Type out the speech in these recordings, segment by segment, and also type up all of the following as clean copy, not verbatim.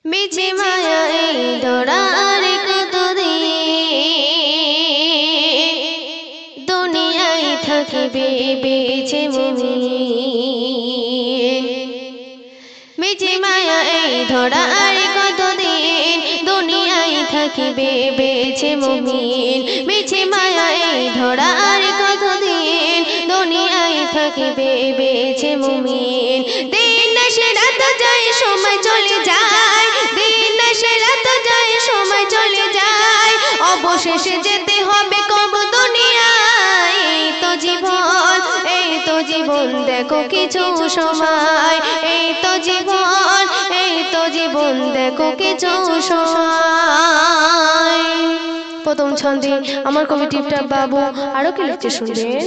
মিছে মায়া এই ধরার কতদিন দুনিয়ায় থাকিবে বেঁচে মুমিন। মিছে মায়া এই ধরার কতদিন দুনিয়ায় থাকিবে বেঁচে মুমিন। মিছে মায়া এই ধরার কতদিন দুনিয়ায় থাকিবে বেঁচে মুমিন। দিন আসে রাত যায় সময় চলে যায়, দিন আসে রাত যায় সময় চলে যায়, অবশেষে যেতে হবে কবর দুনিয়ায়। এই তো জীবন, এই তো জীবন, দেখো কিছু সময়, এই তো জীবন, এই তো জীবন, দেখো কিছু সময়। প্রথম ছন্দে আমার কবি টিপটপ বাবু আরো কি লিখছে শুনবেন।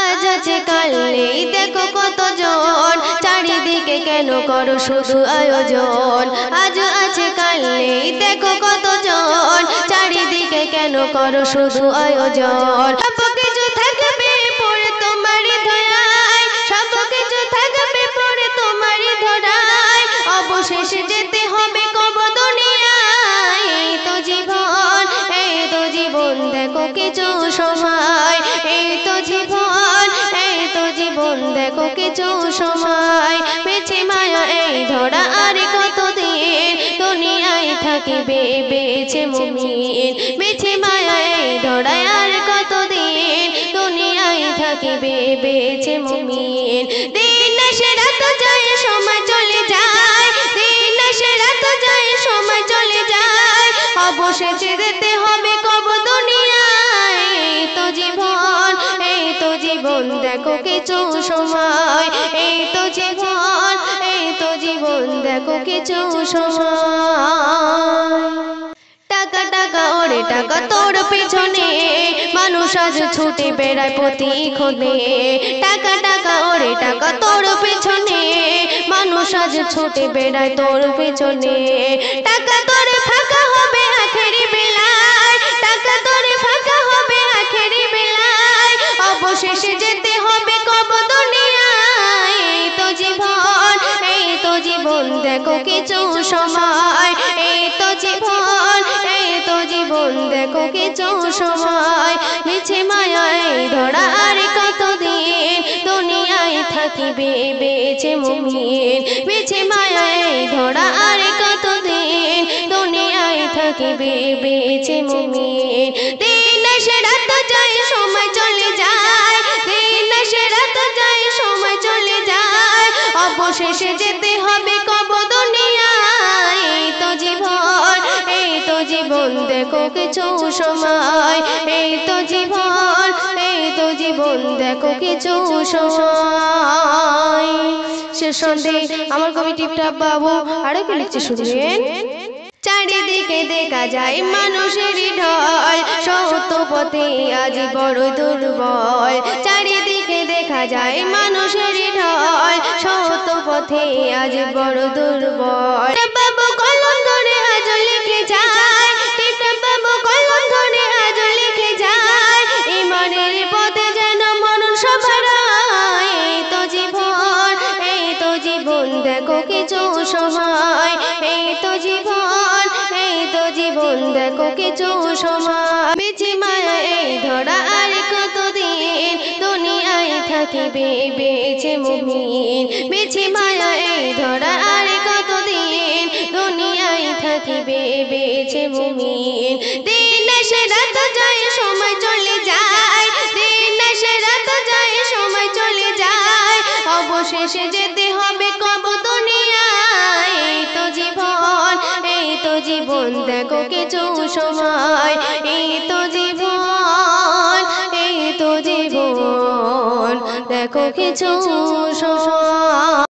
আজ আছে কাল নেই দেখো কতজন, চারিদিকে কেন করো শুধু আয়োজন। আজ আছে কাল নেই দেখো কতজন, চারিদিকে কেন করো শুধু আয়োজন। সব কিছু থাকবে পড়ে তোমারই ধরায়, সব কিছু থাকবে পড়ে তোমারই ধরায়, অবশেষে যেতে হবে কবর দুনিয়ায়। এই তো জীবন, এই তো জীবন, দেখো কিছু সময়, এই তো জীবন, এই তো জীবন, দেখো কিছু সময়। মিছে মায়া এই ধরা আর কতদিন দুনিয়ায় থাকিবে বেঁচে মুমিন। মিছে মায়া এই ধরা আর কতদিন দুনিয়ায় থাকিবে বেঁচে মুমিন। দিন আসে রাত যায় সময় চলে যায়, দিন আসে রাত যায় সময় চলে যায়, অবশেষে যেতে হবে কবর দুনিয়ায়। এই তো জীবন, এই তো জীবন, দেখো কিছু সময়, এই তো জীবন, এই তো জীবন, দেখো কিছু সময়। টাকা টাকা ওরে টাকা তোর পেছনে মানুষ আজ ছুটে বেড়ায় প্রতিক্ষণে। টাকা টাকা ওরে টাকা তোর পেছনে মানুষ আজ ছুটে বেড়ায় তোর পেছনে। টাকা তোর ফাঁকা হবে আখেরি বেলায়, টাকা তোর ফাঁকা হবে আখেরি বেলায়, অবশেষে যেতে হবে কবর দুনিয়ায়। এই তো জীবন, এই তো জীবন, দেখো কিছু সময়, এই তো জীবন, এই তো জীবন, দেখো কিছু সময়। মিছে মায়ায় ধরা আর কতদিন দুনিয়ায় থাকিবে বেঁচে মুমিন। মিছে মায়ায় ধরা আর কতদিন দুনিয়ায় থাকিবে বেঁচে মুমিন। দিন আসে রাত যায় সময় চলে যায়, দিন আসে রাত যায় সময় চলে যায়, অবশেষে যেতে হবে কবর দুনিয়ায়। এই তো জীবন, এই তো জীবন, দেখো কিছু সময়, এই তো জীবন, এই তো জীবন, দেখো কিছু সময়। শেষ সন্ধে আমার কবি টিপটপ বাবু আরো কি লিখছে শুনবেন। চারিদিকে দেখা যায় মানুষের ঢল, সত্য পথে আজ বড় দুর্বল। চারিদিকে দেখা যায় মানুষের ঢল, সত্য পথে আজ বড় দুর্বল। বাবু কলম ধরে আজ লিখে যায়, টিপটপ বাবু কলম ধরে আজ লিখে যায়, ইমানের পথে যেন মরণ সবার। এই তো জীবন, এই তো জীবন, দেখো কিছু সময়, এই তো জীবন, এই তো জীবন, দেখো কিছু সময়। মিছে মায়া এই ধরা আর কতদিন দুনিয়ায় থাকিবে বেঁচে মুমিন। মিছে মায়া এই ধরা আর কতদিন দুনিয়ায় থাকিবে বেঁচে মুমিন। দিন আসে রাত যায় সময় চলে যায়, দিন আসে রাত যায় সময় চলে যায়, অবশেষে যেতে হবে কবর দুনিয়ায়। এই তো জীবন, এই তো জীবন, দেখো কিছু সময়, এই তো জীবন, এই তো জীবন, দেখো কিছু সময়।